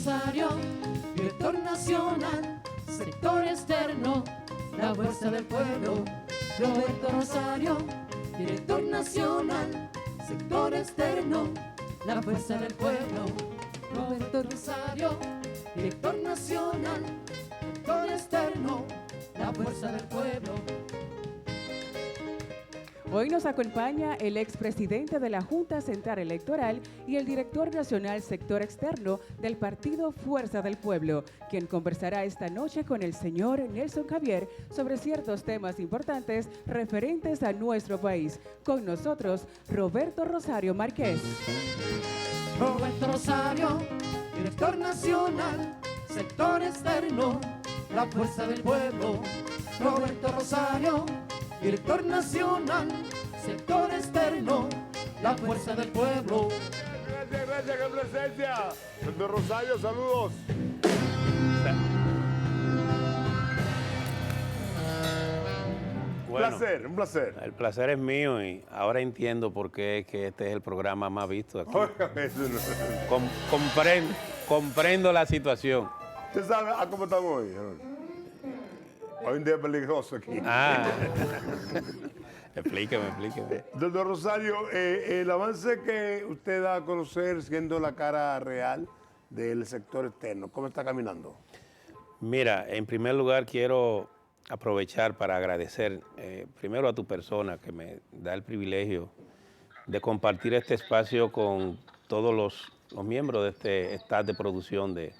Rosario, director nacional, sector externo, la fuerza del pueblo. Roberto Rosario, director nacional, sector externo, la fuerza del pueblo. Roberto Rosario, director nacional, sector externo, la fuerza del pueblo. Hoy nos acompaña el expresidente de la Junta Central Electoral y el director nacional sector externo del partido Fuerza del Pueblo, quien conversará esta noche con el señor Nelson Javier sobre ciertos temas importantes referentes a nuestro país. Con nosotros, Roberto Rosario Márquez. Roberto Rosario, director nacional, sector externo, la fuerza del pueblo. Roberto Rosario, director nacional, sector externo, la fuerza del pueblo. Gracias, qué presencia. Doctor Rosario, saludos. Bueno, Un placer. el placer es mío y ahora entiendo por qué es que este es el programa más visto aquí. Comprendo la situación. ¿Usted sabe cómo estamos hoy? Hoy un día peligroso aquí. Ah, explíqueme. Doctor Rosario, el avance que usted da a conocer siendo la cara real del sector externo, ¿cómo está caminando? Mira, en primer lugar quiero aprovechar para agradecer primero a tu persona que me da el privilegio de compartir este espacio con todos los miembros de este staff de producción de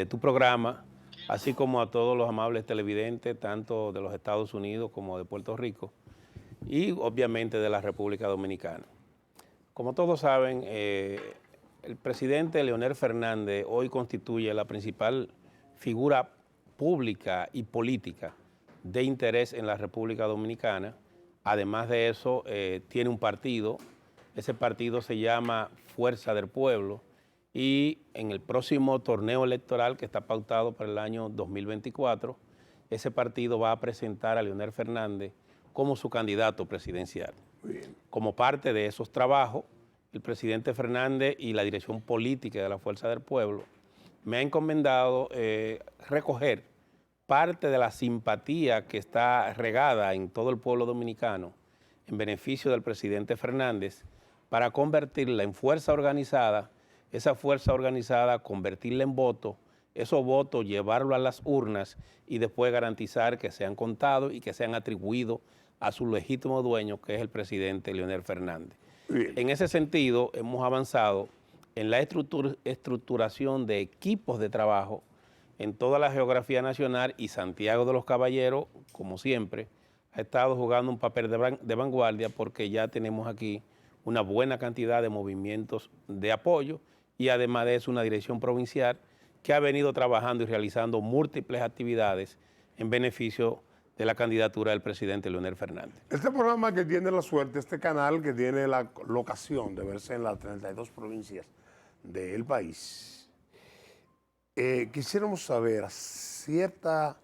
tu programa, así como a todos los amables televidentes, tanto de los Estados Unidos como de Puerto Rico, y obviamente de la República Dominicana. Como todos saben, el presidente Leonel Fernández hoy constituye la principal figura pública y política de interés en la República Dominicana. Además de eso, tiene un partido, ese partido se llama Fuerza del Pueblo, y en el próximo torneo electoral que está pautado para el año 2024, ese partido va a presentar a Leonel Fernández como su candidato presidencial. Como parte de esos trabajos, el presidente Fernández y la dirección política de la Fuerza del Pueblo me ha encomendado recoger parte de la simpatía que está regada en todo el pueblo dominicano en beneficio del presidente Fernández para convertirla en fuerza organizada, esa fuerza organizada convertirla en voto, esos votos llevarlo a las urnas y después garantizar que sean contados y que sean atribuidos a su legítimo dueño, que es el presidente Leonel Fernández. Bien. En ese sentido, hemos avanzado en la estructuración de equipos de trabajo en toda la geografía nacional, y Santiago de los Caballeros, como siempre, ha estado jugando un papel de vanguardia porque ya tenemos aquí una buena cantidad de movimientos de apoyo y además de eso una dirección provincial que ha venido trabajando y realizando múltiples actividades en beneficio de la candidatura del presidente Leonel Fernández. Este programa que tiene la suerte, este canal que tiene la ocasión de verse en las 32 provincias del país, quisiéramos saber a cierta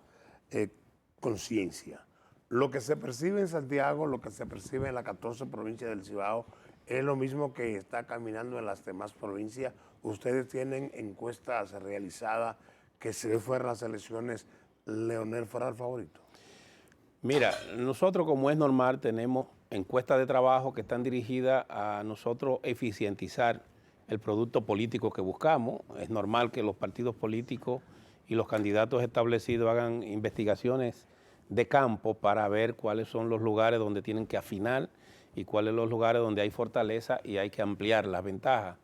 conciencia, lo que se percibe en Santiago, lo que se percibe en las 14 provincias del Cibao, ¿es lo mismo que está caminando en las demás provincias? ¿Ustedes tienen encuestas realizadas que si fueran las elecciones, Leonel fuera el favorito? Mira, nosotros, como es normal, tenemos encuestas de trabajo que están dirigidas a nosotros eficientizar el producto político que buscamos. Es normal que los partidos políticos y los candidatos establecidos hagan investigaciones de campo para ver cuáles son los lugares donde tienen que afinar y cuáles son los lugares donde hay fortaleza y hay que ampliar las ventajas.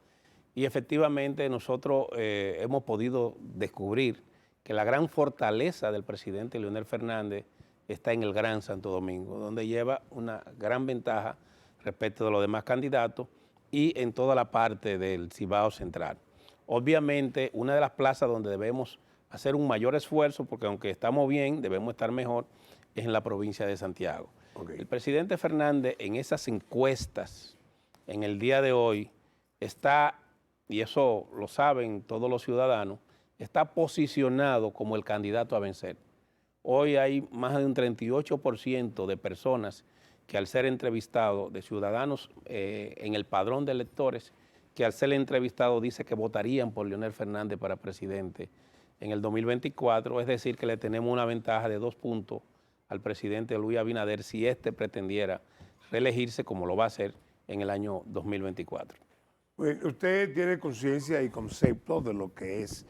Y efectivamente nosotros hemos podido descubrir que la gran fortaleza del presidente Leonel Fernández está en el Gran Santo Domingo, donde lleva una gran ventaja respecto de los demás candidatos y en toda la parte del Cibao Central. Obviamente, una de las plazas donde debemos hacer un mayor esfuerzo, porque aunque estamos bien, debemos estar mejor, es en la provincia de Santiago. Okay. El presidente Fernández en esas encuestas, en el día de hoy, está, y eso lo saben todos los ciudadanos, está posicionado como el candidato a vencer. Hoy hay más de un 38% de personas que al ser entrevistados, de ciudadanos en el padrón de electores, que al ser entrevistado dice que votarían por Leonel Fernández para presidente en el 2024, es decir, que le tenemos una ventaja de 2 puntos al presidente Luis Abinader si éste pretendiera reelegirse como lo va a hacer en el año 2024. Bueno, usted tiene conciencia y concepto de lo que es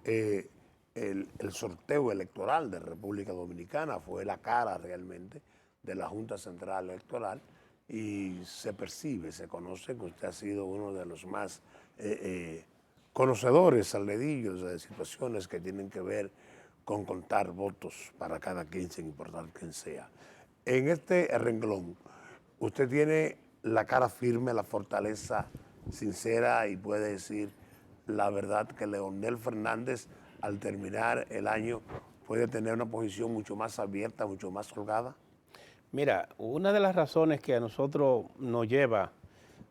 el sorteo electoral de República Dominicana, fue la cara realmente de la Junta Central Electoral y se percibe, se conoce que usted ha sido uno de los más conocedores al dedillo de situaciones que tienen que ver con contar votos para cada quien, sin importar quién sea. En este renglón, usted tiene la cara firme, la fortaleza sincera y puede decir la verdad que Leonel Fernández al terminar el año puede tener una posición mucho más abierta, mucho más holgada. Mira, una de las razones que a nosotros nos lleva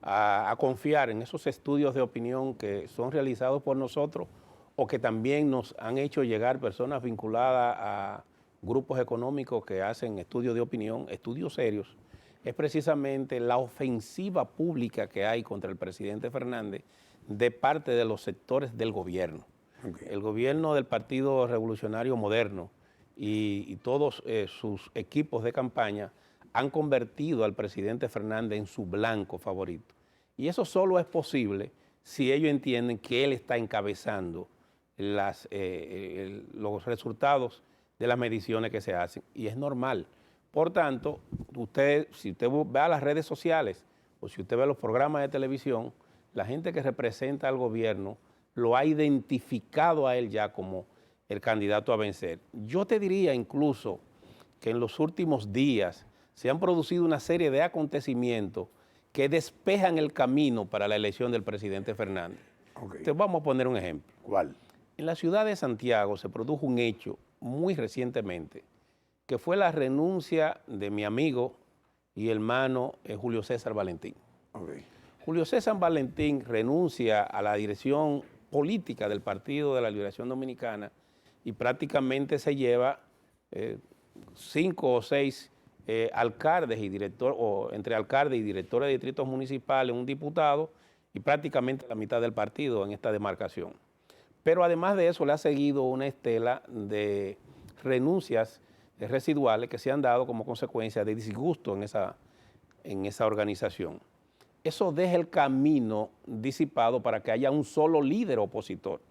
a confiar en esos estudios de opinión que son realizados por nosotros o que también nos han hecho llegar personas vinculadas a grupos económicos que hacen estudios de opinión, estudios serios, es precisamente la ofensiva pública que hay contra el presidente Fernández de parte de los sectores del gobierno. Okay. El gobierno del Partido Revolucionario Moderno y todos sus equipos de campaña han convertido al presidente Fernández en su blanco favorito. Y eso solo es posible si ellos entienden que él está encabezando los resultados de las mediciones que se hacen. Y es normal. Por tanto, si usted ve a las redes sociales o si usted ve los programas de televisión, la gente que representa al gobierno lo ha identificado a él ya como el candidato a vencer. Yo te diría incluso que en los últimos días se han producido una serie de acontecimientos que despejan el camino para la elección del presidente Fernández. Okay. Entonces vamos a poner un ejemplo. ¿Cuál? En la ciudad de Santiago se produjo un hecho muy recientemente que fue la renuncia de mi amigo y hermano Julio César Valentín. Okay. Julio César Valentín renuncia a la dirección política del Partido de la Liberación Dominicana y prácticamente se lleva 5 o 6 alcaldes y directores, o entre alcaldes y directores de distritos municipales, un diputado y prácticamente la mitad del partido en esta demarcación. Pero además de eso le ha seguido una estela de renuncias residuales que se han dado como consecuencia de disgusto en esa organización. Eso deja el camino disipado para que haya un solo líder opositor.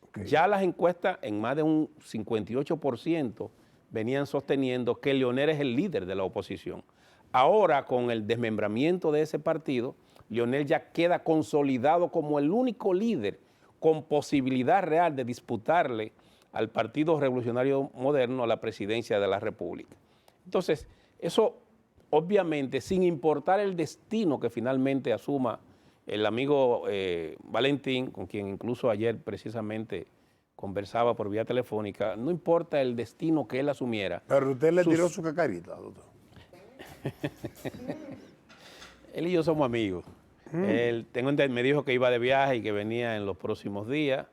Okay. Ya las encuestas en más de un 58% venían sosteniendo que Leonel es el líder de la oposición. Ahora, con el desmembramiento de ese partido, Leonel ya queda consolidado como el único líder con posibilidad real de disputarle al Partido Revolucionario Moderno a la presidencia de la República. Entonces, eso obviamente, sin importar el destino que finalmente asuma el amigo Valentín, con quien incluso ayer precisamente conversaba por vía telefónica, no importa el destino que él asumiera. Pero usted le tiró su cacarita, doctor. Él y yo somos amigos. Él me dijo que iba de viaje y que venía en los próximos días.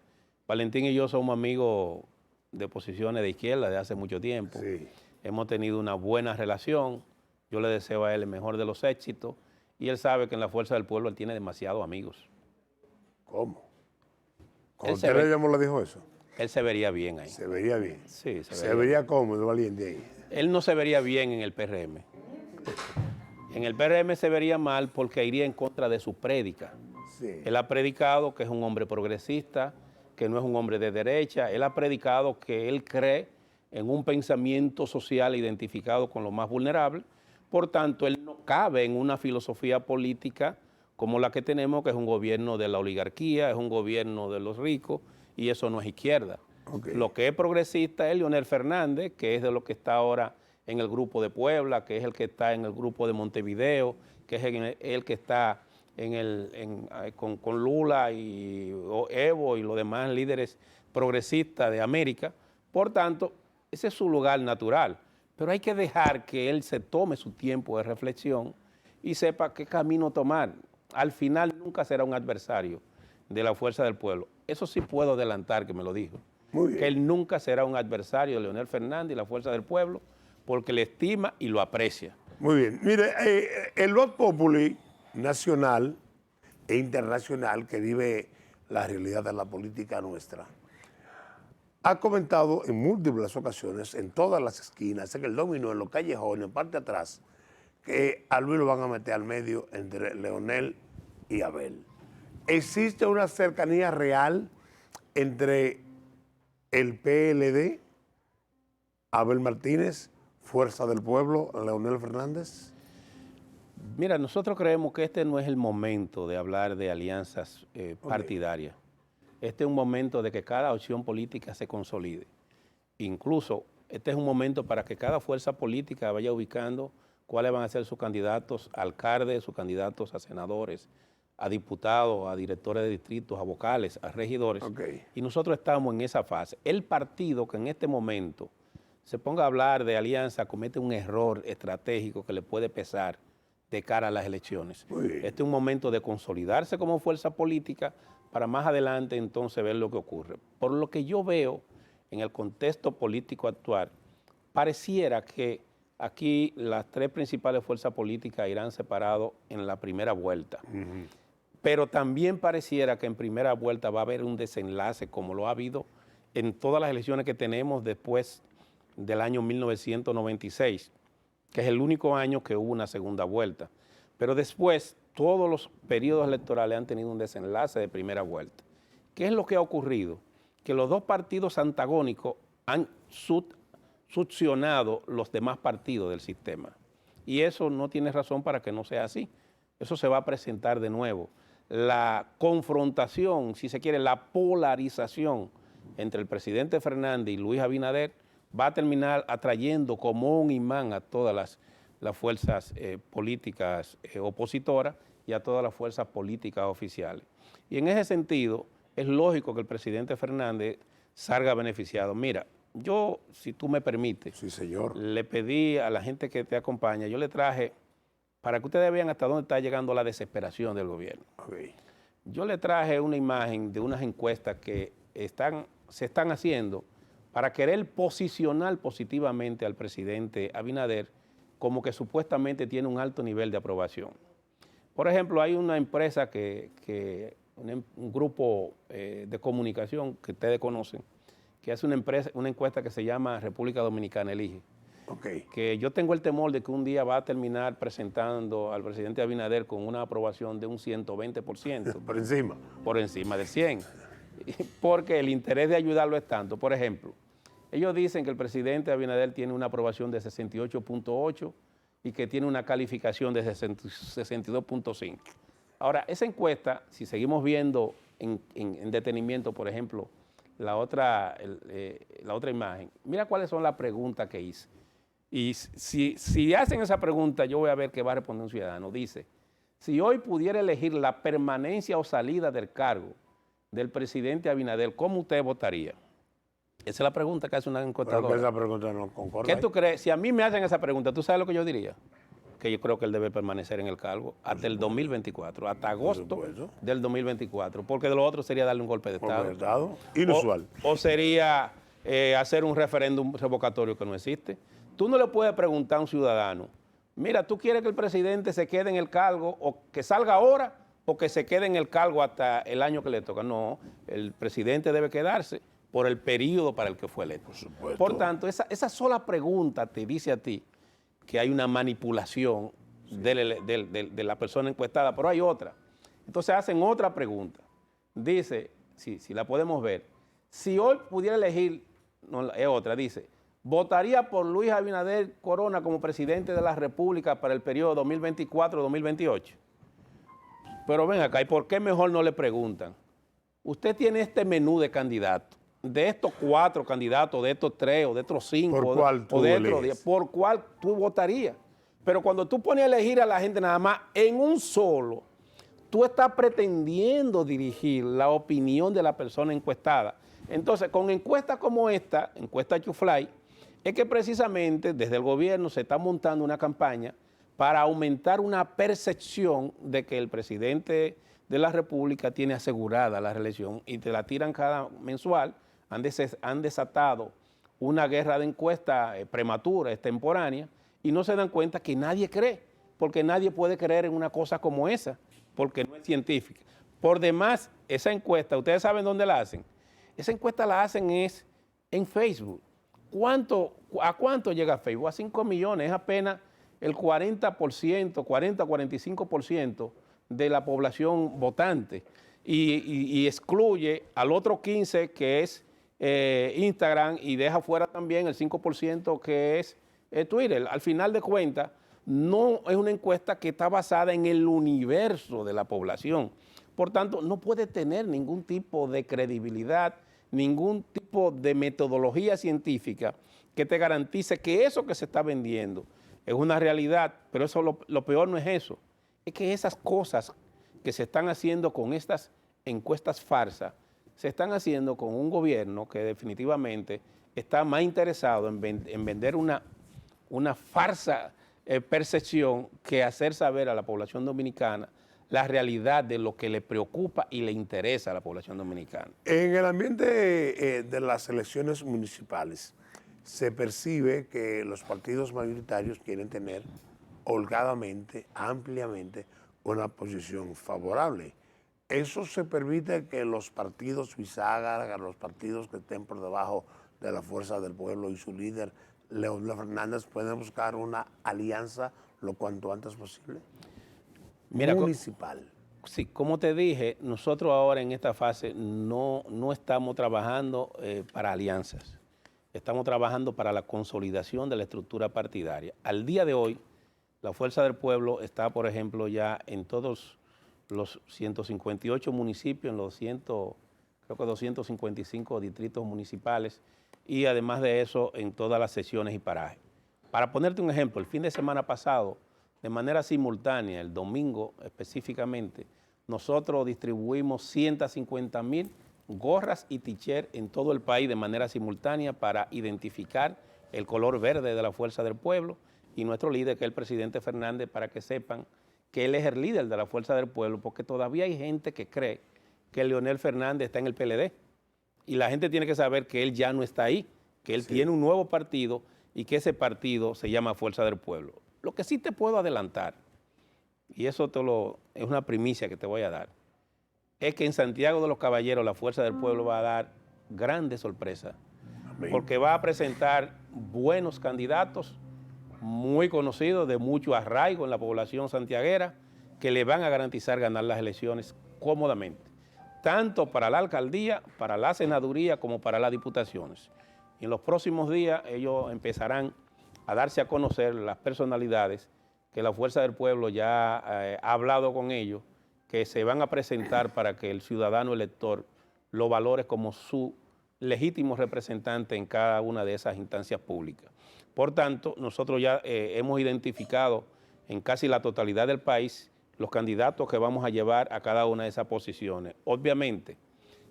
Valentín y yo somos amigos de posiciones de izquierda de hace mucho tiempo. Sí. Hemos tenido una buena relación. Yo le deseo a él el mejor de los éxitos y él sabe que en la Fuerza del Pueblo él tiene demasiados amigos. ¿Cómo? ¿Cuando usted le dijo eso? Él se vería bien ahí. ¿Se vería bien? Sí, se vería cómodo, valiente ahí. Él no se vería bien en el PRM. En el PRM se vería mal porque iría en contra de su prédica. Sí. Él ha predicado que es un hombre progresista, que no es un hombre de derecha. Él ha predicado que él cree en un pensamiento social identificado con los más vulnerables. Por tanto, él no cabe en una filosofía política como la que tenemos, que es un gobierno de la oligarquía, es un gobierno de los ricos, y eso no es izquierda. Okay. Lo que es progresista es Leonel Fernández, que es de lo que está ahora en el grupo de Puebla, que es el que está en el grupo de Montevideo, que es el que está con Lula y Evo y los demás líderes progresistas de América. Por tanto, ese es su lugar natural. Pero hay que dejar que él se tome su tiempo de reflexión y sepa qué camino tomar. Al final nunca será un adversario de la Fuerza del Pueblo. Eso sí puedo adelantar que me lo dijo. Muy bien. Que él nunca será un adversario de Leonel Fernández y la Fuerza del Pueblo porque le estima y lo aprecia. Muy bien. Mire, el Voz Populi nacional e internacional que vive la realidad de la política nuestra. Ha comentado en múltiples ocasiones, en todas las esquinas, en el dominó, en los callejones, en parte de atrás, que a Luis lo van a meter al medio entre Leonel y Abel. ¿Existe una cercanía real entre el PLD, Abel Martínez, Fuerza del Pueblo, Leonel Fernández? Mira, nosotros creemos que este no es el momento de hablar de alianzas partidarias. Este es un momento de que cada opción política se consolide. Incluso, este es un momento para que cada fuerza política vaya ubicando cuáles van a ser sus candidatos a alcaldes, sus candidatos a senadores, a diputados, a directores de distritos, a vocales, a regidores. Y nosotros estamos en esa fase. El partido que en este momento se ponga a hablar de alianza comete un error estratégico que le puede pesar de cara a las elecciones. Este es un momento de consolidarse como fuerza política para más adelante entonces ver lo que ocurre. Por lo que yo veo en el contexto político actual, pareciera que aquí las tres principales fuerzas políticas irán separados en la primera vuelta. Pero también pareciera que en primera vuelta va a haber un desenlace como lo ha habido en todas las elecciones que tenemos después del año 1996, que es el único año que hubo una segunda vuelta. Pero después, todos los periodos electorales han tenido un desenlace de primera vuelta. ¿Qué es lo que ha ocurrido? Que los dos partidos antagónicos han succionado los demás partidos del sistema. Y eso no tiene razón para que no sea así. Eso se va a presentar de nuevo. La confrontación, si se quiere, la polarización entre el presidente Fernández y Luis Abinader va a terminar atrayendo como un imán a todas las fuerzas políticas opositoras y a todas las fuerzas políticas oficiales. Y en ese sentido, es lógico que el presidente Fernández salga beneficiado. Mira, yo, si tú me permites, sí, señor, le pedí a la gente que te acompaña, yo le traje, para que ustedes vean hasta dónde está llegando la desesperación del gobierno. Yo le traje una imagen de unas encuestas que se están haciendo para querer posicionar positivamente al presidente Abinader como que supuestamente tiene un alto nivel de aprobación. Por ejemplo, hay una empresa un grupo de comunicación que ustedes conocen, que hace una encuesta que se llama República Dominicana Elige. Que yo tengo el temor de que un día va a terminar presentando al presidente Abinader con una aprobación de un 120%. Por encima. Por encima del 100%. Porque el interés de ayudarlo es tanto. Por ejemplo, ellos dicen que el presidente Abinader tiene una aprobación de 68.8 y que tiene una calificación de 62.5. Ahora, esa encuesta, si seguimos viendo en detenimiento, por ejemplo, la otra imagen, mira cuáles son las preguntas que hice. Y si hacen esa pregunta, yo voy a ver qué va a responder un ciudadano. Dice, si hoy pudiera elegir la permanencia o salida del cargo del presidente Abinader, ¿cómo usted votaría? Esa es la pregunta que hace una encuestadora. Esa pregunta no concorda. ¿Qué tú crees? Si a mí me hacen esa pregunta, ¿tú sabes lo que yo diría? Que yo creo que él debe permanecer en el cargo hasta el 2024, hasta agosto del 2024, porque de lo otro sería darle un golpe de Estado. Inusual. O sería hacer un referéndum revocatorio que no existe. Tú no le puedes preguntar a un ciudadano, mira, ¿tú quieres que el presidente se quede en el cargo o que salga ahora o que se quede en el cargo hasta el año que le toca? No, el presidente debe quedarse por el periodo para el que fue electo. Por tanto, esa sola pregunta te dice a ti que hay una manipulación de la persona encuestada, pero hay otra. Entonces hacen otra pregunta. Dice, si la podemos ver, si hoy pudiera elegir, no, es otra, dice, ¿votaría por Luis Abinader Corona como presidente de la República para el periodo 2024-2028? Pero ven acá, ¿y por qué mejor no le preguntan? Usted tiene este menú de candidatos, de estos 4 candidatos, de estos 3 o de estos 5 o de estos 10, ¿por cuál tú votarías? Pero cuando tú pones a elegir a la gente nada más en un solo, tú estás pretendiendo dirigir la opinión de la persona encuestada. Entonces, con encuestas como esta, encuesta Chuflay, es que precisamente desde el gobierno se está montando una campaña para aumentar una percepción de que el presidente de la República tiene asegurada la reelección y te la tiran cada mensual. Han desatado una guerra de encuestas prematura, extemporánea, y no se dan cuenta que nadie cree, porque nadie puede creer en una cosa como esa, porque no es científica. Por demás, esa encuesta, ¿ustedes saben dónde la hacen? Esa encuesta la hacen es en Facebook. ¿A cuánto llega Facebook? A 5 millones, es apenas el 40%, 40-45% de la población votante. Y excluye al otro 15% que es Instagram y deja fuera también el 5% que es Twitter. Al final de cuentas, no es una encuesta que está basada en el universo de la población. Por tanto, no puede tener ningún tipo de credibilidad, ningún tipo de metodología científica que te garantice que eso que se está vendiendo es una realidad, pero eso lo peor no es eso, es que esas cosas que se están haciendo con estas encuestas farsas, se están haciendo con un gobierno que definitivamente está más interesado en vender una farsa percepción que hacer saber a la población dominicana la realidad de lo que le preocupa y le interesa a la población dominicana. En el ambiente de las elecciones municipales, se percibe que los partidos mayoritarios quieren tener holgadamente, ampliamente, una posición favorable. Eso se permite que los partidos bisagra, los partidos que estén por debajo de la Fuerza del Pueblo y su líder, Leonel Fernández, pueden buscar una alianza lo cuanto antes posible. Mira, municipal. Sí, como te dije, nosotros ahora en esta fase no estamos trabajando para alianzas. Estamos trabajando para la consolidación de la estructura partidaria. Al día de hoy, la Fuerza del Pueblo está, por ejemplo, ya en todos los 158 municipios, en los creo que 255 distritos municipales y además de eso en todas las secciones y parajes. Para ponerte un ejemplo, el fin de semana pasado, de manera simultánea, el domingo específicamente, nosotros distribuimos 150,000 gorras y t-shirts en todo el país de manera simultánea para identificar el color verde de la Fuerza del Pueblo y nuestro líder, que es el presidente Fernández, para que sepan que él es el líder de la Fuerza del Pueblo, porque todavía hay gente que cree que Leonel Fernández está en el PLD y la gente tiene que saber que él ya no está ahí, que él tiene un nuevo partido y que ese partido se llama Fuerza del Pueblo. Lo que sí te puedo adelantar, y eso es una primicia que te voy a dar, es que en Santiago de los Caballeros la Fuerza del Pueblo va a dar grandes sorpresas, porque va a presentar buenos candidatos, muy conocidos, de mucho arraigo en la población santiaguera, que le van a garantizar ganar las elecciones cómodamente, tanto para la alcaldía, para la senaduría, como para las diputaciones. Y en los próximos días ellos empezarán a darse a conocer las personalidades que la Fuerza del Pueblo ya ha hablado con ellos, que se van a presentar para que el ciudadano elector lo valore como su legítimo representante en cada una de esas instancias públicas. Por tanto, nosotros ya hemos identificado en casi la totalidad del país los candidatos que vamos a llevar a cada una de esas posiciones. Obviamente,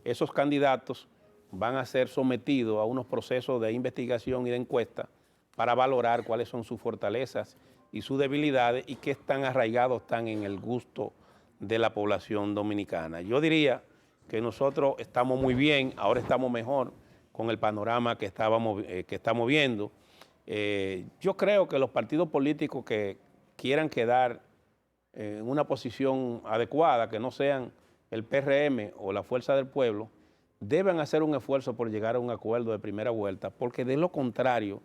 esos candidatos van a ser sometidos a unos procesos de investigación y de encuesta para valorar cuáles son sus fortalezas y sus debilidades y qué tan arraigados están en el gusto de la población dominicana. Yo diría que nosotros estamos muy bien, ahora estamos mejor con el panorama que estamos viendo. Yo creo que los partidos políticos que quieran quedar en una posición adecuada, que no sean el PRM o la Fuerza del Pueblo, deben hacer un esfuerzo por llegar a un acuerdo de primera vuelta, porque de lo contrario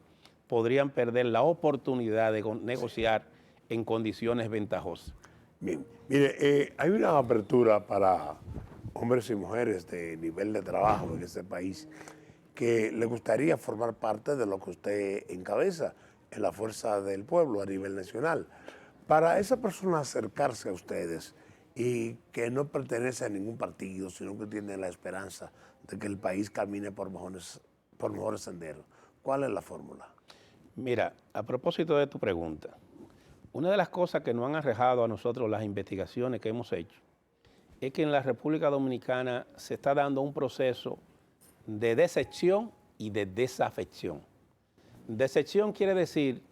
podrían perder la oportunidad de negociar en condiciones ventajosas. Bien, mire, hay una apertura para hombres y mujeres de nivel de trabajo en este país que le gustaría formar parte de lo que usted encabeza en la Fuerza del Pueblo a nivel nacional. Para esa persona acercarse a ustedes y que no pertenece a ningún partido, sino que tiene la esperanza de que el país camine por mejores senderos, ¿cuál es la fórmula? Mira, a propósito de tu pregunta, una de las cosas que nos han arrojado a nosotros las investigaciones que hemos hecho es que en la República Dominicana se está dando un proceso de decepción y de desafección. Decepción quiere decir,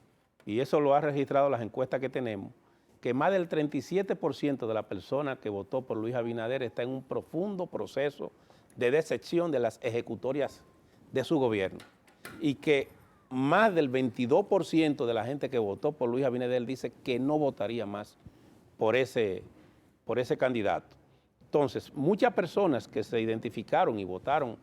y eso lo ha registrado las encuestas que tenemos, que más del 37% de la persona que votó por Luis Abinader está en un profundo proceso de decepción de las ejecutorias de su gobierno y que más del 22% de la gente que votó por Luis Abinader dice que no votaría más por ese por ese candidato. Entonces, muchas personas que se identificaron y votaron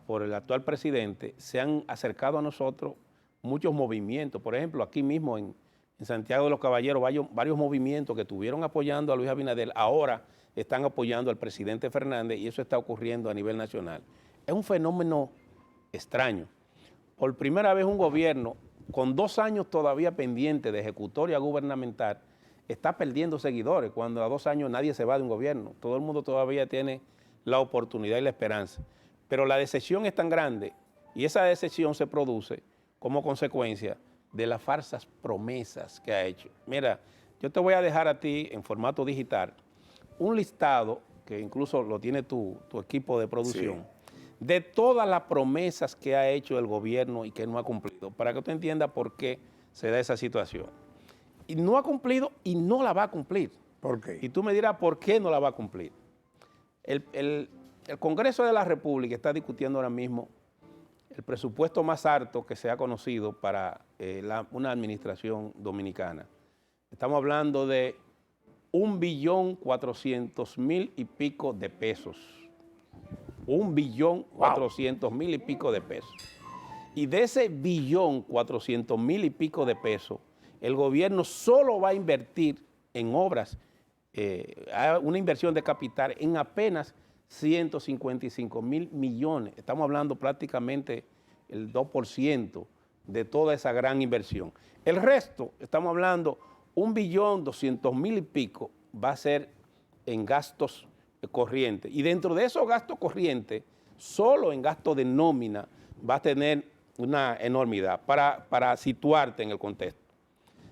por el actual presidente se han acercado a nosotros, muchos movimientos. Por ejemplo, aquí mismo en Santiago de los Caballeros, varios movimientos que estuvieron apoyando a Luis Abinader, ahora están apoyando al presidente Fernández y eso está ocurriendo a nivel nacional. Es un fenómeno extraño. Por primera vez un gobierno con 2 años todavía pendiente de ejecutoria gubernamental está perdiendo seguidores, cuando a 2 años nadie se va de un gobierno. Todo el mundo todavía tiene la oportunidad y la esperanza. Pero la decepción es tan grande y esa decepción se produce como consecuencia de las falsas promesas que ha hecho. Mira, yo te voy a dejar a ti en formato digital un listado, que incluso lo tiene tu equipo de producción, de todas las promesas que ha hecho el gobierno y que no ha cumplido, para que usted entienda por qué se da esa situación. Y no ha cumplido y no la va a cumplir. ¿Por qué? Y tú me dirás por qué no la va a cumplir. El Congreso de la República está discutiendo ahora mismo el presupuesto más alto que se ha conocido para una administración dominicana. Estamos hablando de 1.400.000 y pico de pesos. 1.400.000 y pico de pesos. Y de ese 1.400.000 y pico de pesos, el gobierno solo va a invertir en obras, una inversión de capital en apenas 155.000 millones. Estamos hablando prácticamente el 2% de toda esa gran inversión. El resto, estamos hablando 1.200.000 y pico, va a ser en gastos corrientes. Y dentro de esos gastos corrientes, solo en gasto de nómina va a tener una enormidad. Para situarte en el contexto,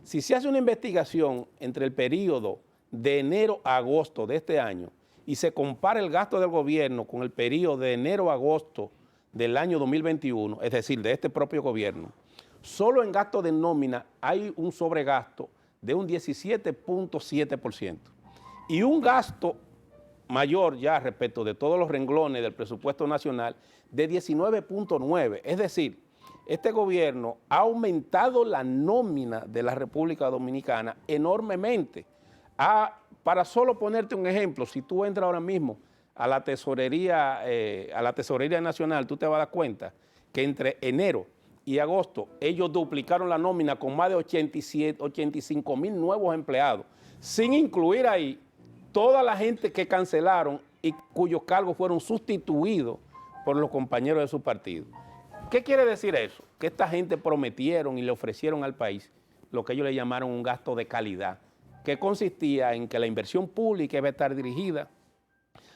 si se hace una investigación entre el periodo de enero a agosto de este año y se compara el gasto del gobierno con el periodo de enero a agosto del año 2021, es decir, de este propio gobierno, solo en gasto de nómina hay un sobregasto de un 17.7% y un gasto mayor ya respecto de todos los renglones del presupuesto nacional de 19.9%. Es decir, este gobierno ha aumentado la nómina de la República Dominicana enormemente. Para solo ponerte un ejemplo, si tú entras ahora mismo a la Tesorería Nacional, tú te vas a dar cuenta que entre enero y agosto ellos duplicaron la nómina con más de 85.000 nuevos empleados, sin incluir ahí toda la gente que cancelaron y cuyos cargos fueron sustituidos por los compañeros de su partido. ¿Qué quiere decir eso? Que esta gente prometieron y le ofrecieron al país lo que ellos le llamaron un gasto de calidad, que consistía en que la inversión pública iba a estar dirigida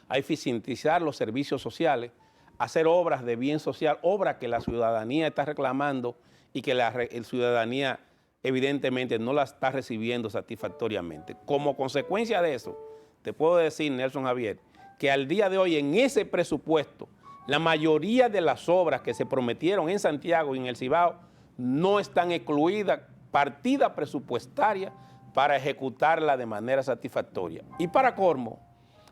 a eficientizar los servicios sociales, a hacer obras de bien social, obras que la ciudadanía está reclamando y que la ciudadanía evidentemente no la está recibiendo satisfactoriamente. Como consecuencia de eso, te puedo decir, Nelson Javier, que al día de hoy en ese presupuesto, la mayoría de las obras que se prometieron en Santiago y en el Cibao no están incluidas partida presupuestaria para ejecutarla de manera satisfactoria. Y para colmo,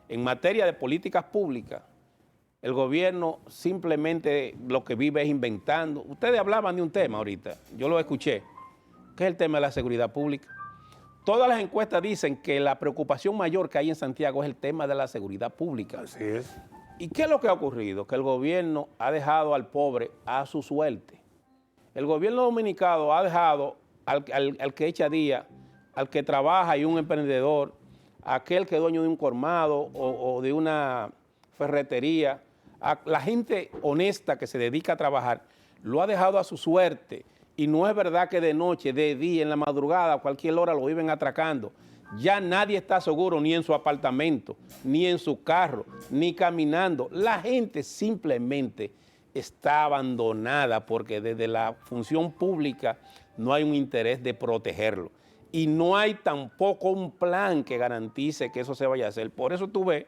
en materia de políticas públicas, el gobierno simplemente lo que vive es inventando. Ustedes hablaban de un tema ahorita, yo lo escuché, que es el tema de la seguridad pública. Todas las encuestas dicen que la preocupación mayor que hay en Santiago es el tema de la seguridad pública. Así es. ¿Y qué es lo que ha ocurrido? Que el gobierno ha dejado al pobre a su suerte. El gobierno dominicano ha dejado al que echa día, al que trabaja y un emprendedor, aquel que es dueño de un colmado o de una ferretería, a la gente honesta que se dedica a trabajar, lo ha dejado a su suerte. Y no es verdad que de noche, de día, en la madrugada, a cualquier hora lo viven atracando. Ya nadie está seguro ni en su apartamento, ni en su carro, ni caminando. La gente simplemente está abandonada porque desde la función pública no hay un interés de protegerlo. Y no hay tampoco un plan que garantice que eso se vaya a hacer. Por eso tú ves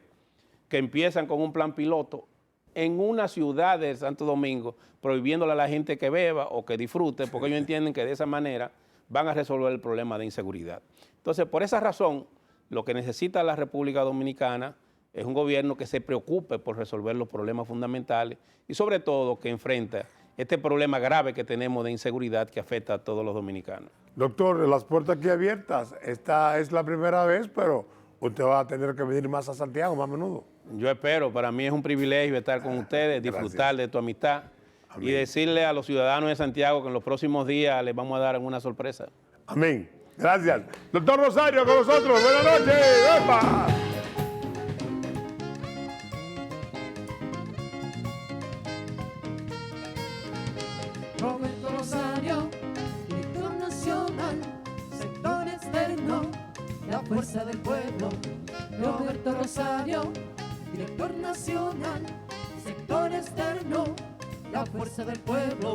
que empiezan con un plan piloto en una ciudad de Santo Domingo, prohibiéndole a la gente que beba o que disfrute, porque ellos entienden que de esa manera van a resolver el problema de inseguridad. Entonces, por esa razón, lo que necesita la República Dominicana es un gobierno que se preocupe por resolver los problemas fundamentales y sobre todo que enfrenta este problema grave que tenemos de inseguridad que afecta a todos los dominicanos. Doctor, las puertas aquí abiertas. Esta es la primera vez, pero usted va a tener que venir más a Santiago, más a menudo. Yo espero, para mí es un privilegio estar con ustedes, disfrutar de tu amistad. Amén. Y decirle a los ciudadanos de Santiago que en los próximos días les vamos a dar una sorpresa. Amén. Gracias. Doctor Rosario con nosotros. Buenas noches. ¡Epa! Roberto Rosario, director nacional, sector externo, la fuerza del pueblo. Roberto Rosario, director nacional, sector externo, la fuerza del pueblo.